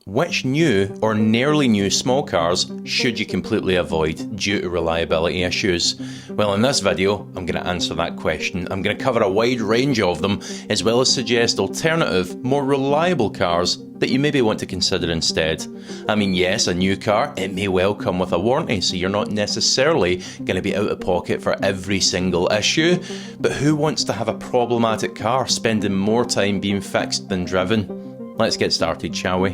Which new or nearly new small cars should you completely avoid due to reliability issues? Well, in this video, I'm going to answer that question. I'm going to cover a wide range of them, as well as suggest alternative, more reliable cars that you maybe want to consider instead. I mean, yes, a new car, it may well come with a warranty, so you're not necessarily going to be out of pocket for every single issue, but who wants to have a problematic car spending more time being fixed than driven? Let's get started, shall we?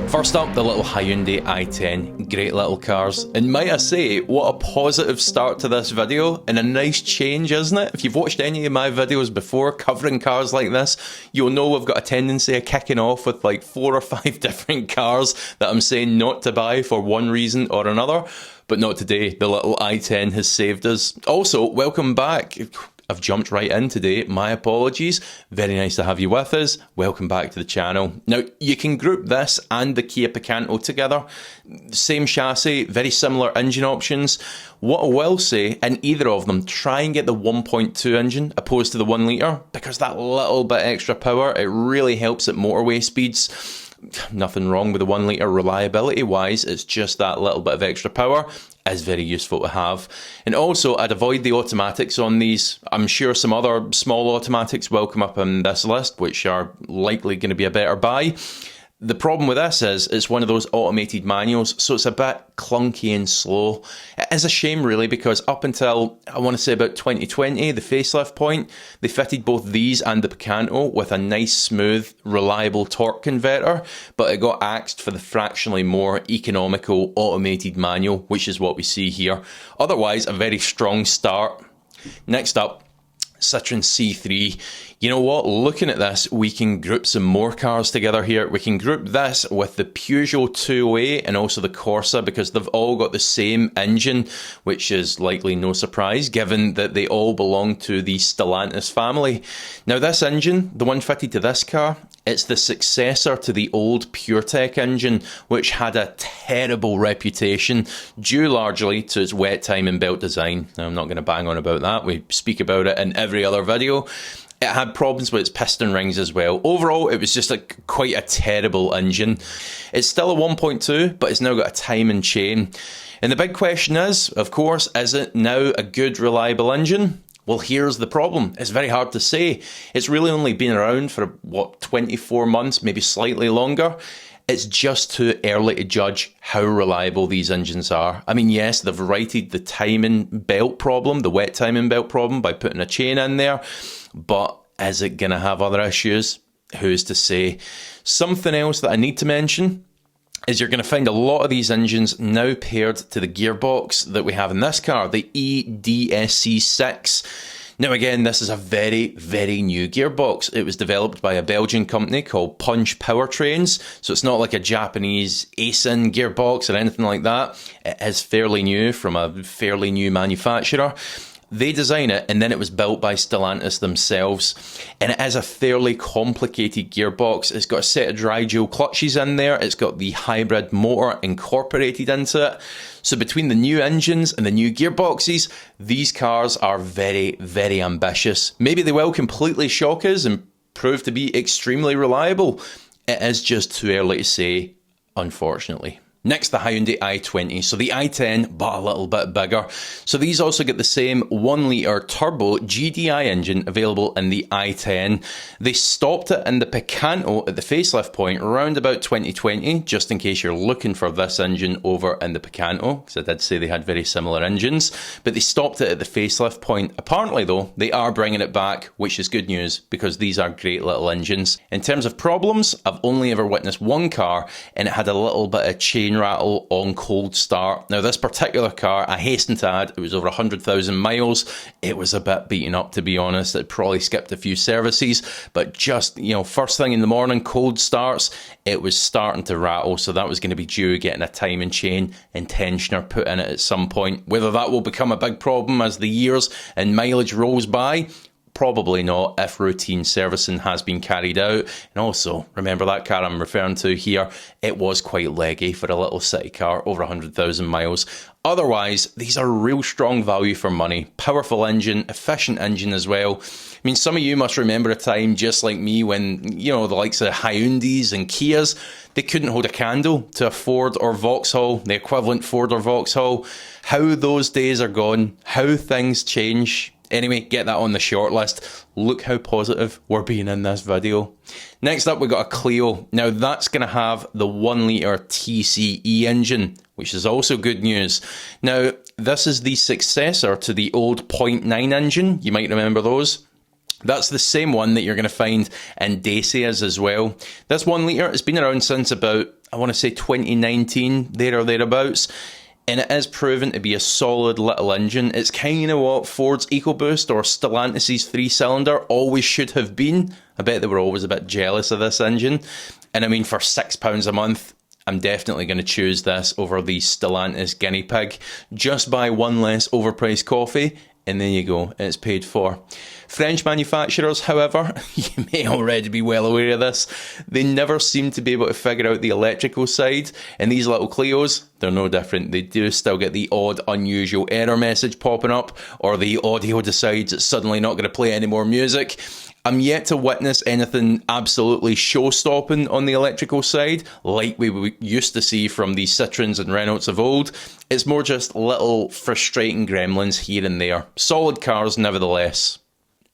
First up, the little Hyundai i10. Great little cars. And might I say, what a positive start to this video, and a nice change, isn't it? If you've watched any of my videos before covering cars like this, you'll know I've got a tendency of kicking off with like 4 or 5 different cars that I'm saying not to buy for one reason or another. But not today. The little i10 has saved us. Also, welcome back. I've jumped right in today, my apologies. Very nice to have you with us. Welcome back to the channel. Now, you can group this and the Kia Picanto together. Same chassis, very similar engine options. What I will say, in either of them, try and get the 1.2 engine opposed to the 1 litre, because that little bit extra power, it really helps at motorway speeds. Nothing wrong with the 1 litre reliability wise, it's just that little bit of extra power is very useful to have. And also, I'd avoid the automatics on these. I'm sure some other small automatics will come up on this list, which are likely going to be a better buy. The problem with this is it's one of those automated manuals, so it's a bit clunky and slow. It is a shame really, because up until, I want to say about 2020, the facelift point, they fitted both these and the Picanto with a nice, smooth, reliable torque converter, but it got axed for the fractionally more economical automated manual, which is what we see here. Otherwise, a very strong start. Next up, Citroen C3. You know what, looking at this, we can group some more cars together here. We can group this with the Peugeot 208 and also the Corsa, because they've all got the same engine, which is likely no surprise given that they all belong to the Stellantis family. Now this engine, the one fitted to this car, it's the successor to the old PureTech engine, which had a terrible reputation due largely to its wet time and belt design. Now, I'm not going to bang on about that. We speak about it in every other video. It had problems with its piston rings as well. Overall, it was just quite a terrible engine. It's still a 1.2, but it's now got a timing chain. And the big question is, of course, is it now a good, reliable engine? Well, here's the problem. It's very hard to say. It's really only been around for, 24 months, maybe slightly longer. It's just too early to judge how reliable these engines are. I mean, yes, they've righted the timing belt problem, the wet timing belt problem, by putting a chain in there, but is it going to have other issues? Who's to say? Something else that I need to mention is you're going to find a lot of these engines now paired to the gearbox that we have in this car, the EDSC6. Now again, this is a very, very new gearbox. It was developed by a Belgian company called Punch Powertrains, so it's not like a Japanese ASIN gearbox or anything like that. It is fairly new from a fairly new manufacturer. They design it, and then it was built by Stellantis themselves, and it is a fairly complicated gearbox. It's got a set of dry dual clutches in there, it's got the hybrid motor incorporated into it. So between the new engines and the new gearboxes, these cars are very, very ambitious. Maybe they will completely shock us and prove to be extremely reliable. It is just too early to say, unfortunately. Next, the Hyundai i20, so the i10, but a little bit bigger. So these also get the same 1 litre turbo GDI engine available in the i10. They stopped it in the Picanto at the facelift point around about 2020, just in case you're looking for this engine over in the Picanto, because I did say they had very similar engines, but they stopped it at the facelift point. Apparently though, they are bringing it back, which is good news, because these are great little engines. In terms of problems, I've only ever witnessed one car, and it had a little bit of chain rattle on cold start. Now this particular car, I hasten to add, it was over 100,000 miles. It was a bit beaten up, to be honest. It probably skipped a few services, but just, first thing in the morning, cold starts, it was starting to rattle, so that was going to be due getting a timing chain and tensioner put in it at some point. Whether that will become a big problem as the years and mileage rolls by, Probably not if routine servicing has been carried out. And also, remember that car I'm referring to here, it was quite leggy for a little city car, over 100,000 miles. Otherwise, these are real strong value for money. Powerful engine, efficient engine as well. I mean, some of you must remember a time just like me when, you know, the likes of Hyundais and Kias, they couldn't hold a candle to a Ford or Vauxhall, the equivalent Ford or Vauxhall. How those days are gone, how things change. Anyway, get that on the short list. Look how positive we're being in this video. Next up, we've got a Clio. Now, that's going to have the 1 litre TCE engine, which is also good news. Now, this is the successor to the old 0.9 engine. You might remember those. That's the same one that you're going to find in Dacias as well. This 1 litre has been around since about, I want to say 2019, there or thereabouts. And it is proven to be a solid little engine. It's kind of what Ford's EcoBoost or Stellantis' 3-cylinder always should have been. I bet they were always a bit jealous of this engine. And I mean, for £6 a month, I'm definitely going to choose this over the Stellantis guinea pig. Just buy one less overpriced coffee, and there you go, it's paid for. French manufacturers, however, you may already be well aware of this, they never seem to be able to figure out the electrical side, and these little Clios, they're no different. They do still get the odd unusual error message popping up, or the audio decides it's suddenly not going to play any more music. I'm yet to witness anything absolutely show-stopping on the electrical side, like we used to see from the Citroens and Renaults of old. It's more just little frustrating gremlins here and there. Solid cars nevertheless.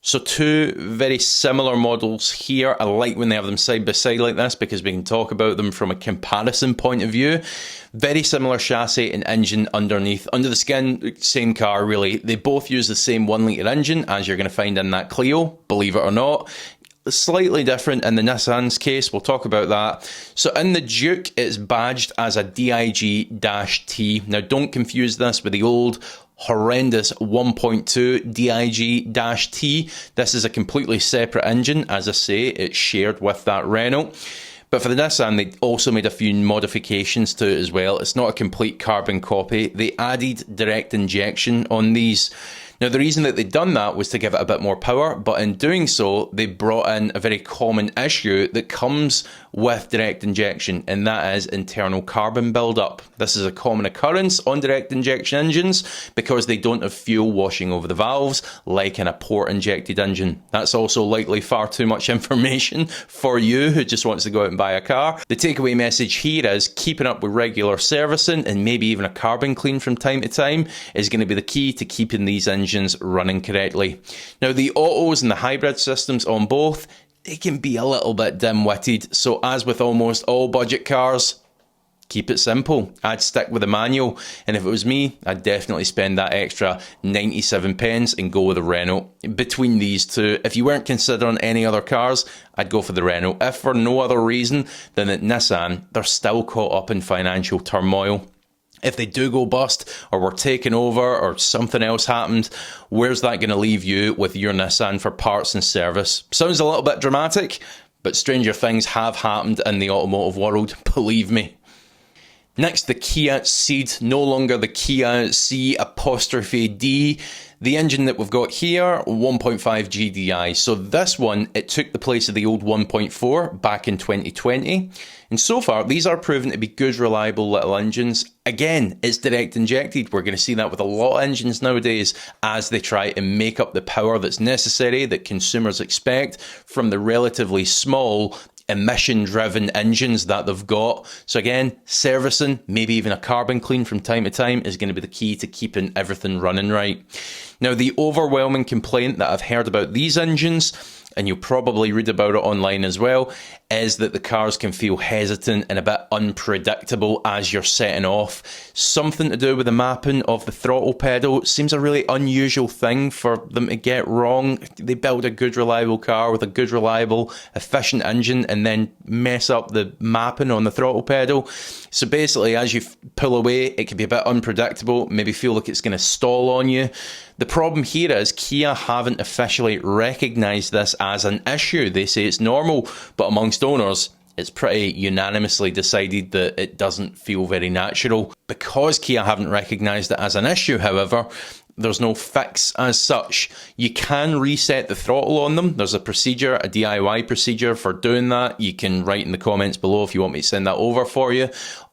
So two very similar models here. I like when they have them side by side like this because we can talk about them from a comparison point of view. Very similar chassis and engine underneath. Under the skin, same car really. They both use the same 1 litre engine as you're going to find in that Clio, believe it or not. Slightly different in the Nissan's case, we'll talk about that. So in the Juke, it's badged as a DIG-T. Now don't confuse this with the old horrendous 1.2 DIG-T. This is a completely separate engine. As I say, it's shared with that Renault. But for the Nissan, they also made a few modifications to it as well. It's not a complete carbon copy. They added direct injection on these. Now, the reason that they'd done that was to give it a bit more power, but in doing so, they brought in a very common issue that comes with direct injection, and that is internal carbon buildup. This is a common occurrence on direct injection engines because they don't have fuel washing over the valves like in a port-injected engine. That's also likely far too much information for you who just wants to go out and buy a car. The takeaway message here is keeping up with regular servicing and maybe even a carbon clean from time to time is going to be the key to keeping these engines running correctly. Now, the autos and the hybrid systems on both, they can be a little bit dim-witted, so as with almost all budget cars, keep it simple. I'd stick with the manual, and if it was me, I'd definitely spend that extra 97 pence and go with a Renault. Between these two, if you weren't considering any other cars, I'd go for the Renault. If for no other reason than that Nissan, they're still caught up in financial turmoil. If they do go bust, or were taken over, or something else happened, where's that going to leave you with your Nissan for parts and service? Sounds a little bit dramatic, but stranger things have happened in the automotive world, believe me. Next, the Kia Ceed, no longer the Kia C''D. The engine that we've got here, 1.5 GDI. So this one, it took the place of the old 1.4 back in 2020. And so far, these are proven to be good, reliable little engines. Again, it's direct injected. We're going to see that with a lot of engines nowadays as they try to make up the power that's necessary that consumers expect from the relatively small emission-driven engines that they've got. So again, servicing, maybe even a carbon clean from time to time is going to be the key to keeping everything running right. Now, the overwhelming complaint that I've heard about these engines, and you'll probably read about it online as well, is that the cars can feel hesitant and a bit unpredictable as you're setting off. Something to do with the mapping of the throttle pedal. It seems a really unusual thing for them to get wrong. They build a good, reliable car with a good, reliable, efficient engine and then mess up the mapping on the throttle pedal. So basically, as you pull away, it can be a bit unpredictable, maybe feel like it's going to stall on you. The problem here is Kia haven't officially recognised this as an issue. They say it's normal, but amongst owners, it's pretty unanimously decided that it doesn't feel very natural. Because Kia haven't recognised it as an issue, however, There's no fix as such. You can reset the throttle on them. There's a procedure, a DIY procedure for doing that. You can write in the comments below if you want me to send that over for you.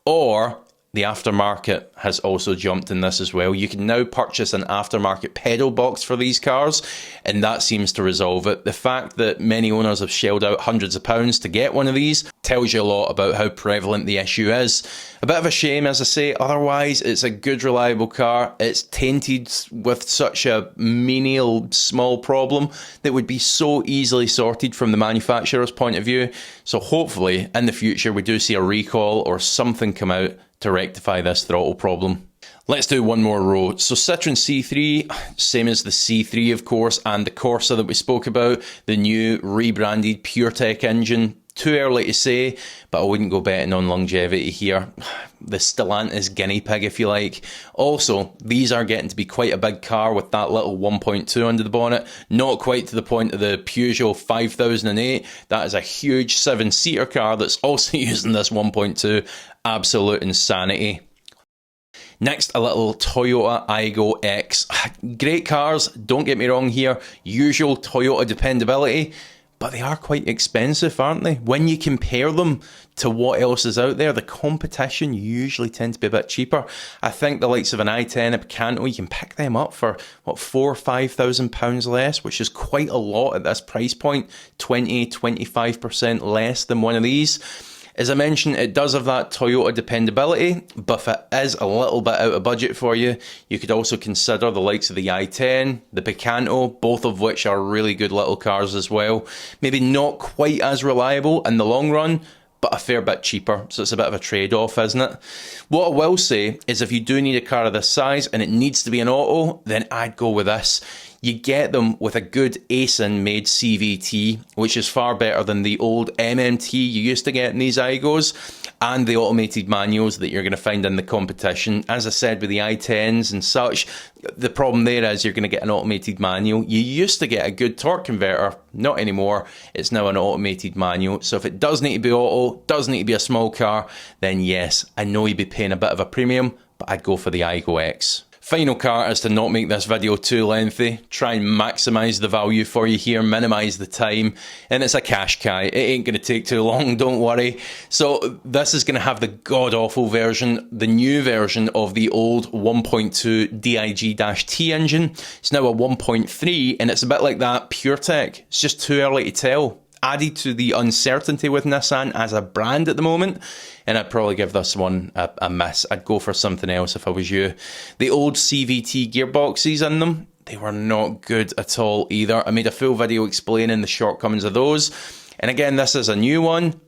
Or the aftermarket has also jumped in this as well. You can now purchase an aftermarket pedal box for these cars, and that seems to resolve it. The fact that many owners have shelled out hundreds of pounds to get one of these tells you a lot about how prevalent the issue is. A bit of a shame, as I say, otherwise it's a good, reliable car. It's tainted with such a menial, small problem that would be so easily sorted from the manufacturer's point of view. So hopefully in the future we do see a recall or something come out to rectify this throttle problem. Let's do one more row. So Citroen C3, same as the C3 of course, and the Corsa that we spoke about, the new rebranded PureTech engine. Too early to say, but I wouldn't go betting on longevity here. The Stellantis guinea pig, if you like. Also, these are getting to be quite a big car with that little 1.2 under the bonnet. Not quite to the point of the Peugeot 5008. That is a huge 7-seater car that's also using this 1.2. Absolute insanity. Next, a little Toyota Aygo X. Great cars, don't get me wrong here. Usual Toyota dependability. But they are quite expensive, aren't they? When you compare them to what else is out there, the competition usually tends to be a bit cheaper. I think the likes of an i10, a Picanto, you can pick them up for, what, £4,000 or £5,000 less, which is quite a lot at this price point, 20-25% less than one of these. As I mentioned, it does have that Toyota dependability, but if it is a little bit out of budget for you, you could also consider the likes of the i10, the Picanto, both of which are really good little cars as well. Maybe not quite as reliable in the long run, but a fair bit cheaper, so it's a bit of a trade-off, isn't it? What I will say is if you do need a car of this size and it needs to be an auto, then I'd go with this. You get them with a good ASIN made CVT, which is far better than the old MMT you used to get in these Aygos, and the automated manuals that you're going to find in the competition. As I said with the i10s and such, the problem there is you're going to get an automated manual. You used to get a good torque converter, not anymore. It's now an automated manual. So if it does need to be auto, does need to be a small car, then yes, I know you'd be paying a bit of a premium, but I'd go for the Aygo X. Final car is to not make this video too lengthy, try and maximise the value for you here, minimise the time, and it's a Qashqai. It ain't going to take too long, don't worry. So this is going to have the god-awful version, the new version of the old 1.2 DIG-T engine. It's now a 1.3 and it's a bit like that PureTech. It's just too early to tell. Added to the uncertainty with Nissan as a brand at the moment, and I'd probably give this one a miss. I'd go for something else if I was you. The old CVT gearboxes in them, they were not good at all either. I made a full video explaining the shortcomings of those, and again, this is a new one,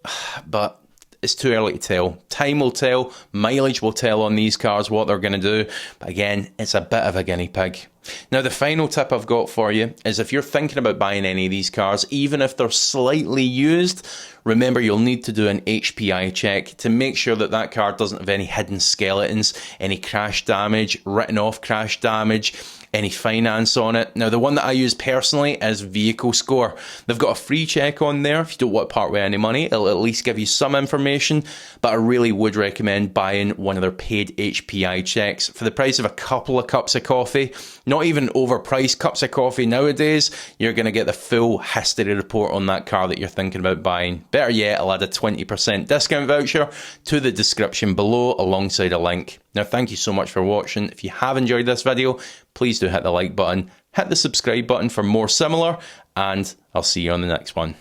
but it's too early to tell. Time will tell, mileage will tell on these cars what they're going to do, but again, it's a bit of a guinea pig. Now, the final tip I've got for you is if you're thinking about buying any of these cars, even if they're slightly used, remember you'll need to do an HPI check to make sure that that car doesn't have any hidden skeletons, any crash damage, written off crash damage, any finance on it. Now, the one that I use personally is Vehicle Score. They've got a free check on there. If you don't want to part with any money, it'll at least give you some information, but I really would recommend buying one of their paid HPI checks for the price of a couple of cups of coffee. Not even overpriced cups of coffee nowadays, you're going to get the full history report on that car that you're thinking about buying. Better yet, I'll add a 20% discount voucher to the description below alongside a link. Now, thank you so much for watching. If you have enjoyed this video, please do hit the like button, hit the subscribe button for more similar, and I'll see you on the next one.